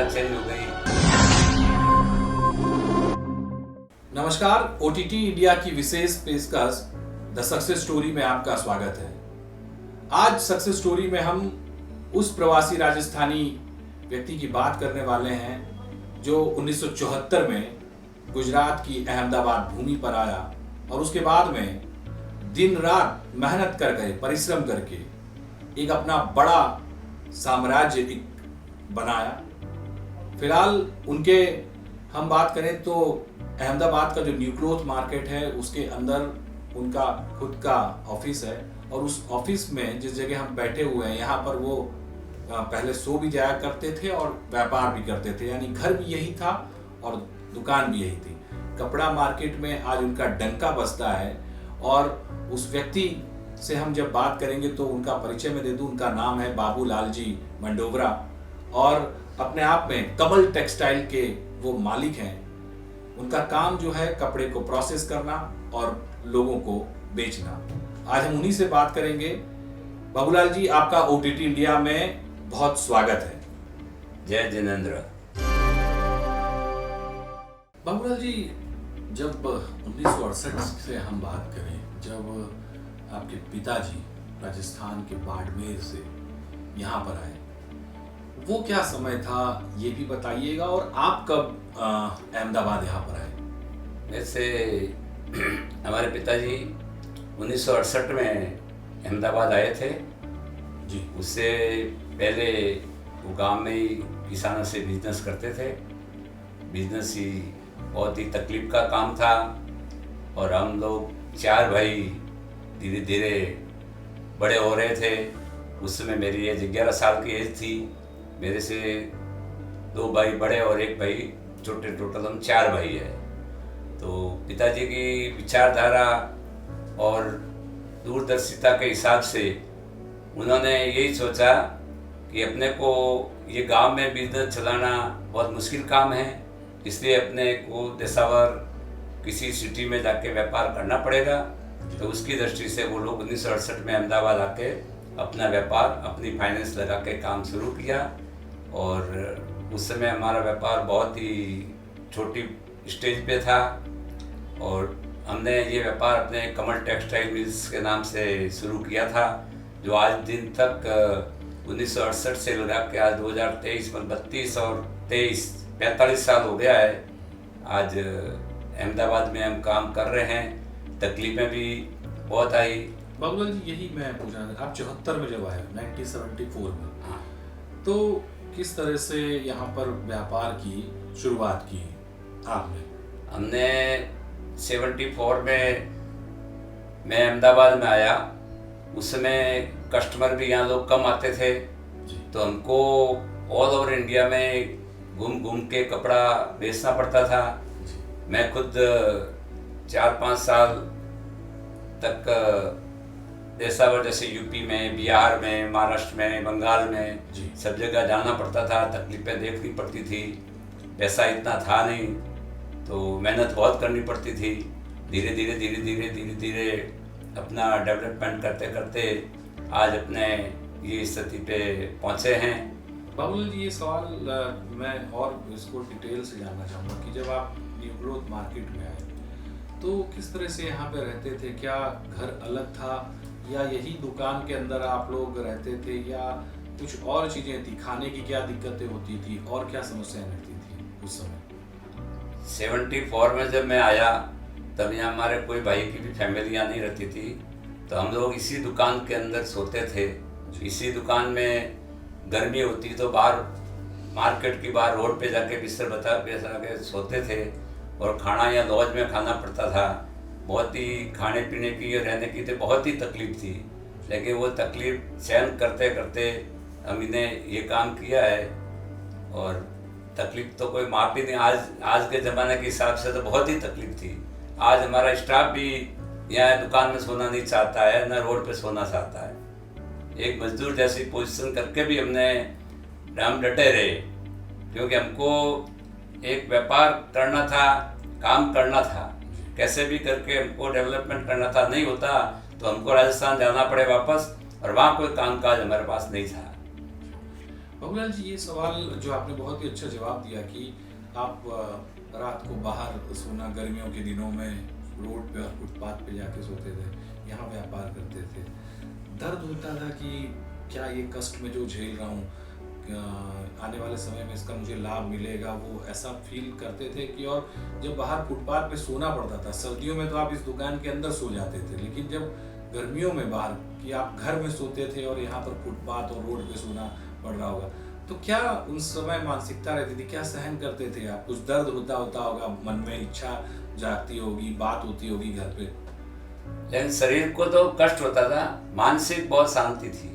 जगह चेंज हो गई। नमस्कार, ओटीटी इंडिया की विशेष पेशकश द सक्सेस स्टोरी में आपका स्वागत है। आज सक्सेस स्टोरी में हम उस प्रवासी राजस्थानी व्यक्ति की बात करने वाले हैं जो 1974 में गुजरात की अहमदाबाद भूमि पर आया और उसके बाद में दिन रात मेहनत कर गए, परिश्रम करके एक अपना बड़ा साम्राज्य बनाया। फिलहाल उनके हम बात करें तो अहमदाबाद का जो न्यू ग्रोथ मार्केट है उसके अंदर उनका खुद का ऑफिस है और उस ऑफिस में जिस जगह हम बैठे हुए हैं यहाँ पर वो पहले सो भी जाया करते थे और व्यापार भी करते थे, यानी घर भी यही था और दुकान भी यही थी। कपड़ा मार्केट में आज उनका डंका बजता है और उस व्यक्ति से हम जब बात करेंगे तो उनका परिचय मैं दे दूं। उनका नाम है बाबूलाल जी मंडोवरा और अपने आप में कमल टेक्सटाइल के वो मालिक हैं। उनका काम जो है कपड़े को प्रोसेस करना और लोगों को बेचना। आज हम उन्हीं से बात करेंगे। बाबूलाल जी, आपका ओटीटी इंडिया में बहुत स्वागत है। जय जिनेंद्र। बाबूलाल जी, जब 1968 से हम बात करें, जब आपके पिताजी राजस्थान के बाड़मेर से यहाँ पर आए, वो क्या समय था ये भी बताइएगा और आप कब अहमदाबाद यहाँ पर आए? वैसे हमारे पिताजी 1968 में अहमदाबाद आए थे जी। उससे पहले वो गांव में ही किसानों से बिजनेस करते थे। बिजनेस ही बहुत ही तकलीफ का काम था और हम लोग 4 भाई धीरे धीरे बड़े हो रहे थे। उस समय मेरी एज 11 साल की एज थी। मेरे से 2 भाई बड़े और 1 भाई छोटे, टोटल हम 4 भाई है। तो पिताजी की विचारधारा और दूरदर्शिता के हिसाब से उन्होंने यही सोचा कि अपने को ये गांव में बिजनेस चलाना बहुत मुश्किल काम है, इसलिए अपने को देशावर किसी सिटी में जाके व्यापार करना पड़ेगा। तो उसकी दृष्टि से वो लोग 1968 में अहमदाबाद आके अपना व्यापार, अपनी फाइनेंस लगा के काम शुरू किया। और उस समय हमारा व्यापार बहुत ही छोटी स्टेज पे था और हमने ये व्यापार अपने कमल टेक्सटाइल मिल्स के नाम से शुरू किया था, जो आज दिन तक 1968 से लगा के आज 2023 में 32 और 23 45 साल हो गया है। आज अहमदाबाद में हम काम कर रहे हैं। तकलीफें भी बहुत आई। बाबूलाल जी, यही मैं पूछना था, आप 74 में जब आए 1974 में, हाँ, तो किस तरह से यहाँ पर व्यापार की शुरुआत की आपने? हमने 74 में मैं अहमदाबाद में आया। उस समय कस्टमर भी यहाँ लोग कम आते थे, तो हमको ऑल ओवर इंडिया में घूम घूम के कपड़ा बेचना पड़ता था। मैं खुद 4-5 साल तक देशावर, जैसे यूपी में, बिहार में, महाराष्ट्र में, बंगाल में सब जगह जाना पड़ता था। तकलीफें देखनी पड़ती थी, पैसा इतना था नहीं, तो मेहनत बहुत करनी पड़ती थी। धीरे धीरे अपना डेवलपमेंट करते करते आज अपने ये स्थिति पे पहुँचे हैं। बाबूलाल जी, ये सवाल मैं और इसको डिटेल से जानना चाहूँगा कि जब आप न्यू ग्रोथ मार्केट में आए तो किस तरह से यहाँ पे रहते थे? क्या घर अलग था या यही दुकान के अंदर आप लोग रहते थे या कुछ और चीज़ें थी? खाने की क्या दिक्कतें होती थी और क्या समस्याएं रहती थी उस समय? 74 में जब मैं आया तब यहाँ हमारे कोई भाई की भी फैमिली यहाँ नहीं रहती थी, तो हम लोग इसी दुकान के अंदर सोते थे। इसी दुकान में गर्मी होती तो बाहर मार्केट की बाहर रोड पे जाके बिस्तर बता के सोते थे और खाना या लॉज में खाना पड़ता था। बहुत ही खाने पीने की और रहने की तो बहुत ही तकलीफ थी, लेकिन वो तकलीफ सहन करते करते हम इन्हें ये काम किया है और तकलीफ तो कोई माप ही नहीं। आज के ज़माने के हिसाब से तो बहुत ही तकलीफ थी। आज हमारा स्टाफ भी यहाँ दुकान में सोना नहीं चाहता है, ना रोड पे सोना चाहता है। एक मजदूर जैसी पोजीशन करके भी हम डटे रहे, क्योंकि हमको एक व्यापार करना था, काम करना था, कैसे भी करके हमको डेवलपमेंट करना था। नहीं होता तो हमको राजस्थान जाना पड़े वापस, और वहाँ कोई कामकाज हमारे पास नहीं था। बाबूलाल जी, ये सवाल जो आपने बहुत ही अच्छा जवाब दिया कि आप रात को बाहर सोना, गर्मियों के दिनों में रोड पे और फुटपाथ पे जाके सोते थे, यहाँ व्यापार करते थे। दर्द होता था कि क्या ये कष्ट में जो झेल रहा हूँ, आने वाले समय में इसका मुझे लाभ मिलेगा, वो ऐसा फील करते थे कि और जब बाहर फुटपाथ पे सोना पड़ता था, सर्दियों में तो आप इस दुकान के अंदर सो जाते थे, लेकिन जब गर्मियों में बाहर कि आप घर में सोते थे और यहाँ पर फुटपाथ और रोड पे सोना पड़ रहा होगा, तो क्या उस समय मानसिकता रहती थी, क्या सहन करते थे आप? कुछ दर्द होता होगा, मन में इच्छा जागती होगी, बात होती होगी घर पे। लेकिन शरीर को तो कष्ट होता था, मानसिक बहुत शांति थी।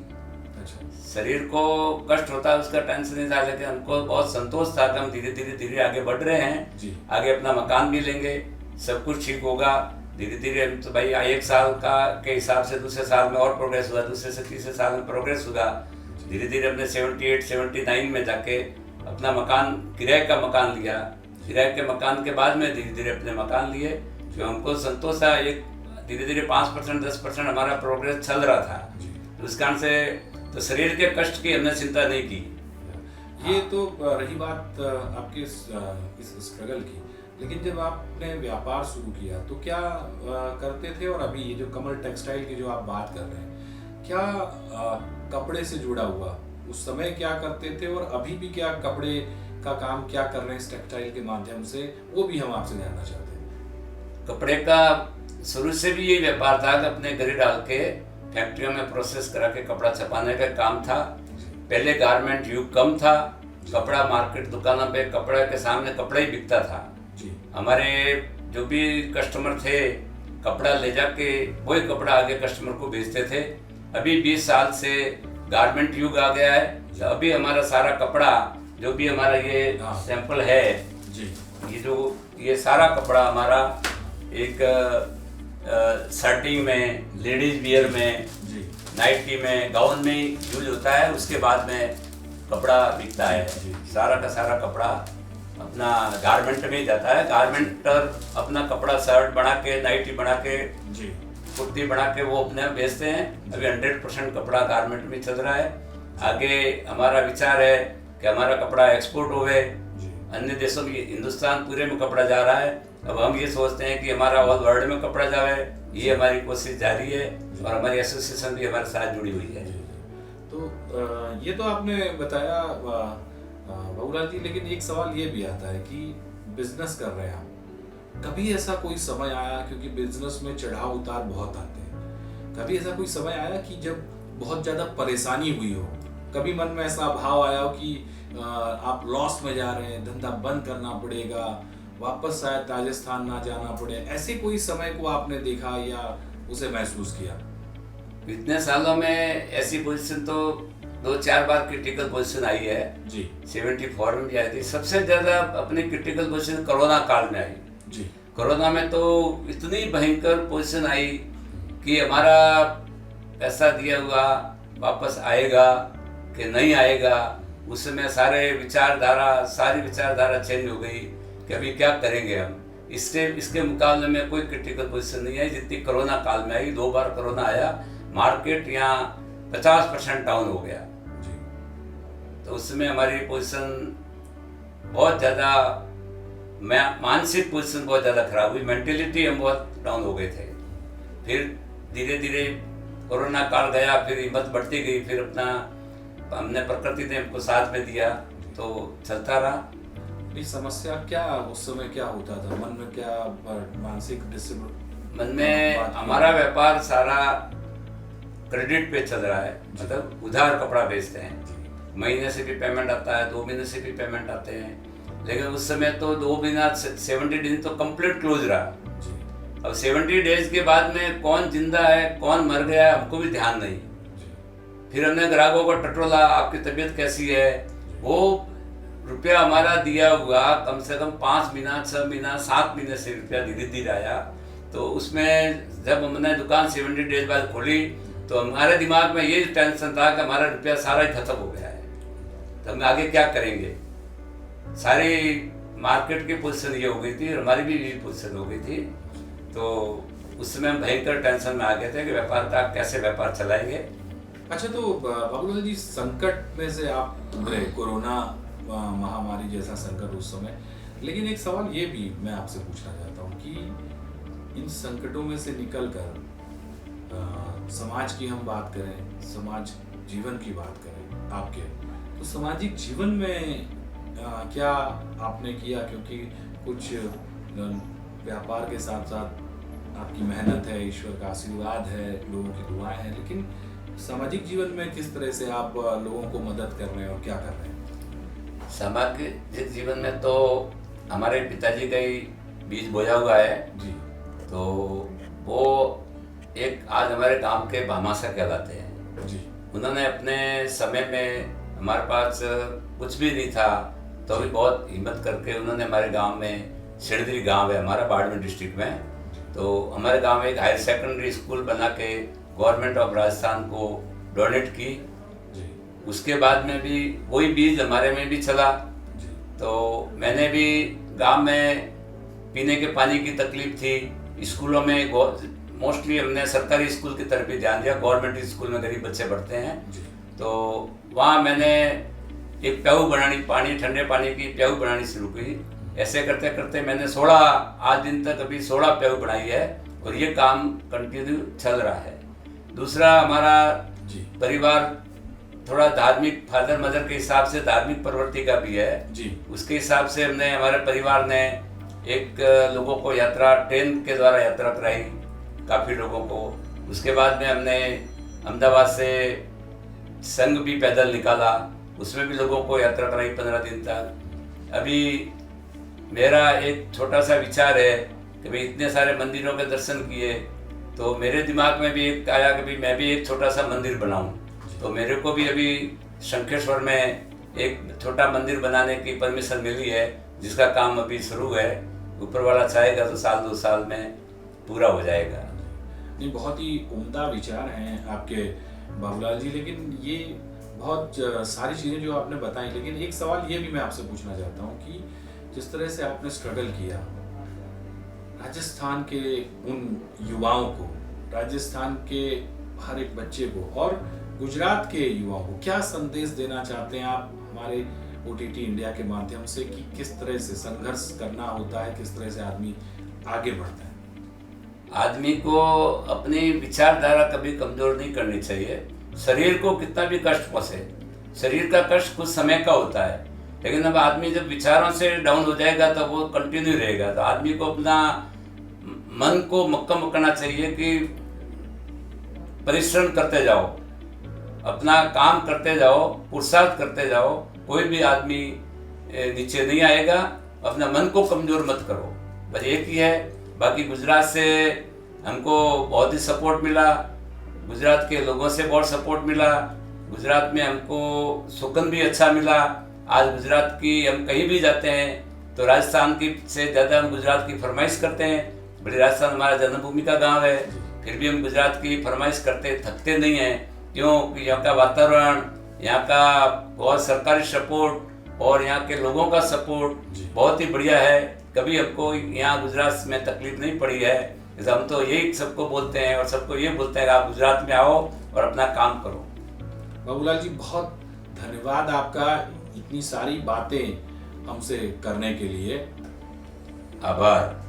अच्छा। शरीर को कष्ट होता, उसका टेंशन नहीं था, लेकिन हमको बहुत संतोष था कि हम धीरे धीरे धीरे आगे बढ़ रहे हैं जी। आगे अपना मकान भी लेंगे, सब कुछ ठीक होगा धीरे धीरे। हम तो भाई 1 साल का के हिसाब से दूसरे साल में और प्रोग्रेस हुआ, दूसरे से तीसरे साल में प्रोग्रेस हुआ। धीरे धीरे हमने 78 79 में जाके अपना मकान, किराए का मकान लिया। किराए के मकान के बाद में धीरे धीरे अपने मकान लिए, जो हमको संतोष था। एक धीरे धीरे 5% 10% हमारा प्रोग्रेस चल रहा था, तो उस कारण से तो शरीर के कष्ट की हमने चिंता नहीं की। ये तो रही बात आपके इस स्ट्रगल की, लेकिन जब आपने व्यापार शुरू किया तो क्या करते थे? और अभी ये जो कमल टेक्सटाइल की जो आप बात कर रहे हैं, क्या कपड़े से जुड़ा हुआ उस समय क्या करते थे, और अभी भी क्या कपड़े का काम क्या कर रहे हैं इस टेक्सटाइल के माध्यम से, वो भी हम आपसे जानना चाहते हैं। कपड़े का शुरू से भी ये व्यापार था कि अपने घर डाल के फैक्ट्रियों में प्रोसेस करा के कपड़ा छपाने का काम था। पहले गारमेंट युग कम था, कपड़ा मार्केट दुकानों पे कपड़े के सामने कपड़ा ही बिकता था। हमारे जो भी कस्टमर थे, कपड़ा ले जाके वही कपड़ा आगे कस्टमर को बेचते थे। अभी 20 साल से गारमेंट युग आ गया है, तो अभी हमारा सारा कपड़ा जो भी हमारा ये सैंपल है जी, ये सारा कपड़ा हमारा एक शर्टिंग में, लेडीज वियर में, नाइटी में, गाउन में यूज होता है। उसके बाद में कपड़ा बिकता है। सारा का सारा कपड़ा अपना गारमेंट में ही जाता है। गारमेंटर अपना कपड़ा शर्ट बना के, नाइटी बना के, कुर्ती बना के वो अपने बेचते हैं। अभी 100% कपड़ा गारमेंट में चल रहा है। आगे हमारा विचार है कि हमारा कपड़ा एक्सपोर्ट होवे, अन्य देशों में, हिंदुस्तान पूरे में कपड़ा जा रहा है। अब हम ये सोचते हैं कि हमारा ऑल वर्ल्ड में कपड़ा जावे, ये हमारी कोशिश जारी है और हमारी एसोसिएशन भी हमारे साथ जुड़ी हुई है। तो ये तो आपने बताया बाबूलाल जी, लेकिन एक सवाल ये भी आता है कि बिजनेस कर रहे हैं आप, कभी ऐसा कोई समय आया, क्योंकि बिजनेस में चढ़ाव उतार बहुत आते हैं, कभी ऐसा कोई समय आया कि जब बहुत ज़्यादा परेशानी हुई हो, कभी मन में ऐसा भाव आया हो कि आप लॉस में जा रहे हैं, धंधा बंद करना पड़ेगा, वापस शायद राजस्थान ना जाना पड़े, ऐसे कोई समय को आपने देखा या उसे महसूस किया? इतने सालों में ऐसी पोजीशन तो 2-4 बार क्रिटिकल पोजीशन आई है जी। 74 में भी आई थी। सबसे ज़्यादा अपनी क्रिटिकल पोजीशन कोरोना काल में आई जी। कोरोना में तो इतनी भयंकर पोजीशन आई कि हमारा पैसा दिया हुआ वापस आएगा कि नहीं आएगा। उस समय सारी विचारधारा चेंज हो गई कि अभी क्या करेंगे हम। इसके मुकाबले में कोई क्रिटिकल पोजीशन नहीं आई जितनी कोरोना काल में आई। 2 बार कोरोना आया, मार्केट यहाँ 50% डाउन हो गया। तो उस समय हमारी पोजीशन बहुत ज़्यादा, मानसिक पोजीशन बहुत ज़्यादा खराब हुई, मेंटेलिटी हम बहुत डाउन हो गए थे। फिर धीरे धीरे कोरोना काल गया, फिर हिम्मत बढ़ती गई, फिर अपना हमने, प्रकृति ने हमको साथ में दिया तो चलता रहा। ये समस्या क्या उस समय क्या होता था मन में, क्या मानसिक मन में? हमारा व्यापार सारा क्रेडिट पे चल रहा है, मतलब उधार कपड़ा बेचते हैं। महीने से भी पेमेंट आता है, 2 महीने से भी पेमेंट आते हैं। लेकिन उस समय तो 2 महीना 70 दिन तो कंप्लीट क्लोज रहा। अब 70 डेज के बाद में कौन जिंदा है कौन मर गया है हमको भी ध्यान नहीं। फिर हमने ग्राहकों को टटोला, आपकी तबीयत कैसी है? वो रुपया हमारा दिया हुआ कम से कम 5 महीना 6 महीना 7 महीने से रुपया धीरे धीरे आया। तो उसमें जब हमने दुकान 70 डेज बाद खोली तो हमारे दिमाग में ये टेंशन था कि हमारा रुपया सारा ही खत्म हो गया है, तो हम आगे क्या करेंगे। सारी मार्केट की पोजीशन ये हो गई थी और हमारी भी ये पोजीशन हो गई थी। तो उस समय हम भयंकर टेंशन में आ गए थे कि व्यापार का कैसे व्यापार चलाएंगे। अच्छा, तो बाबूलाल जी, संकट में से आप उभरे, कोरोना महामारी जैसा संकट उस समय, लेकिन एक सवाल ये भी मैं आपसे पूछना चाहता हूँ कि इन संकटों में से निकलकर समाज की हम बात करें, समाज जीवन की बात करें आपके, तो सामाजिक जीवन में क्या आपने किया? क्योंकि कुछ व्यापार के साथ साथ आपकी मेहनत है, ईश्वर का आशीर्वाद है, लोगों की दुआएं हैं, लेकिन सामाजिक जीवन में किस तरह से आप लोगों को मदद कर रहे हैं और क्या कर रहे हैं? सामाजिक जीवन में तो हमारे पिताजी का ही बीज बोया हुआ है जी। तो वो एक आज हमारे गांव के भामाशाह कहलाते हैं जी। उन्होंने अपने समय में, हमारे पास कुछ भी नहीं था तो भी बहुत हिम्मत करके उन्होंने हमारे गांव में, सिरदरी गांव है हमारा बाड़मेर डिस्ट्रिक्ट में, तो हमारे गांव में एक हायर सेकेंडरी स्कूल बना के गवर्नमेंट ऑफ राजस्थान को डोनेट की। जी। उसके बाद में भी वही बीज हमारे में भी चला। जी। तो मैंने भी गांव में पीने के पानी की तकलीफ थी, स्कूलों में मोस्टली हमने सरकारी स्कूल की तरफ भी ध्यान दिया, गवर्नमेंट स्कूल में गरीब बच्चे पढ़ते हैं। जी। तो वहाँ मैंने एक प्याऊ बनानी, पानी, ठंडे पानी की प्याऊ बनानी शुरू की। ऐसे करते करते मैंने 16, आज दिन तक अभी 16 प्याऊ बनाई है और ये काम कंटिन्यू चल रहा है। दूसरा, हमारा परिवार थोड़ा धार्मिक, फादर मदर के हिसाब से धार्मिक प्रवृत्ति का भी है जी। उसके हिसाब से हमने, हमारे परिवार ने एक लोगों को यात्रा, ट्रेन के द्वारा यात्रा कराई काफ़ी लोगों को। उसके बाद में हमने अहमदाबाद से संघ भी पैदल निकाला, उसमें भी लोगों को यात्रा कराई 15 दिन तक। अभी मेरा एक छोटा सा विचार है कि भाई इतने सारे मंदिरों के दर्शन किए तो मेरे दिमाग में भी एक आया कि भाई मैं भी एक छोटा सा मंदिर बनाऊं। तो मेरे को भी अभी शंखेश्वर में एक छोटा मंदिर बनाने की परमिशन मिली है, जिसका काम अभी शुरू है। ऊपर वाला चाहेगा तो 1-2 साल में पूरा हो जाएगा। नहीं, बहुत ही उम्दा विचार हैं आपके बाबूलाल जी, लेकिन ये बहुत सारी चीज़ें जो आपने बताई, लेकिन एक सवाल ये भी मैं आपसे पूछना चाहता हूँ कि जिस तरह से आपने स्ट्रगल किया, राजस्थान के उन युवाओं को, राजस्थान के हर एक बच्चे को और गुजरात के युवाओं को क्या संदेश देना चाहते हैं आप हमारे OTT इंडिया के माध्यम से कि किस तरह से संघर्ष करना होता है, किस तरह से आदमी आगे बढ़ता है? आदमी को अपनी विचारधारा कभी कमजोर नहीं करनी चाहिए। शरीर को कितना भी कष्ट पहुंचे, शरीर का कष्ट कुछ समय का होता है, लेकिन अब आदमी जब विचारों से डाउन हो जाएगा तो वो कंटिन्यू रहेगा। तो आदमी को अपना मन को मक्कम करना चाहिए कि परिश्रम करते जाओ, अपना काम करते जाओ, पुरुषार्थ करते जाओ, कोई भी आदमी नीचे नहीं आएगा। अपना मन को कमजोर मत करो, बस एक ही है। बाकी गुजरात से हमको बहुत ही सपोर्ट मिला, गुजरात के लोगों से बहुत सपोर्ट मिला, गुजरात में हमको सुकून भी अच्छा मिला। आज गुजरात की, हम कहीं भी जाते हैं तो राजस्थान की से ज़्यादा हम गुजरात की फरमाइश करते हैं। बड़ी राजस्थान हमारा जन्मभूमि का गांव है, फिर भी हम गुजरात की फरमाइश करते थकते नहीं हैं। क्यों? कि यहाँ का वातावरण, यहाँ का बहुत सरकारी सपोर्ट और यहाँ के लोगों का सपोर्ट बहुत ही बढ़िया है। कभी हमको यहाँ गुजरात में तकलीफ नहीं पड़ी है। हम तो यही सबको बोलते हैं और सबको ये बोलते हैं कि आप गुजरात में आओ और अपना काम करो। बाबूलाल जी, बहुत धन्यवाद आपका इतनी सारी बातें हमसे करने के लिए। आभार।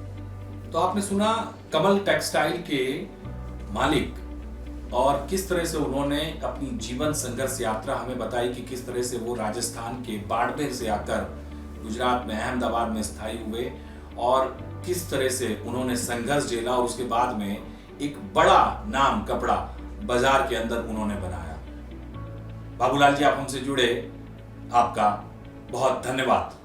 तो आपने सुना कमल टेक्सटाइल के मालिक और किस तरह से उन्होंने अपनी जीवन संघर्ष यात्रा हमें बताई कि किस तरह से वो राजस्थान के बाड़मेर से आकर गुजरात में, अहमदाबाद में स्थायी हुए और किस तरह से उन्होंने संघर्ष झेला और उसके बाद में एक बड़ा नाम कपड़ा बाजार के अंदर उन्होंने बनाया। बाबूलाल जी, आप हमसे जुड़े, आपका बहुत धन्यवाद।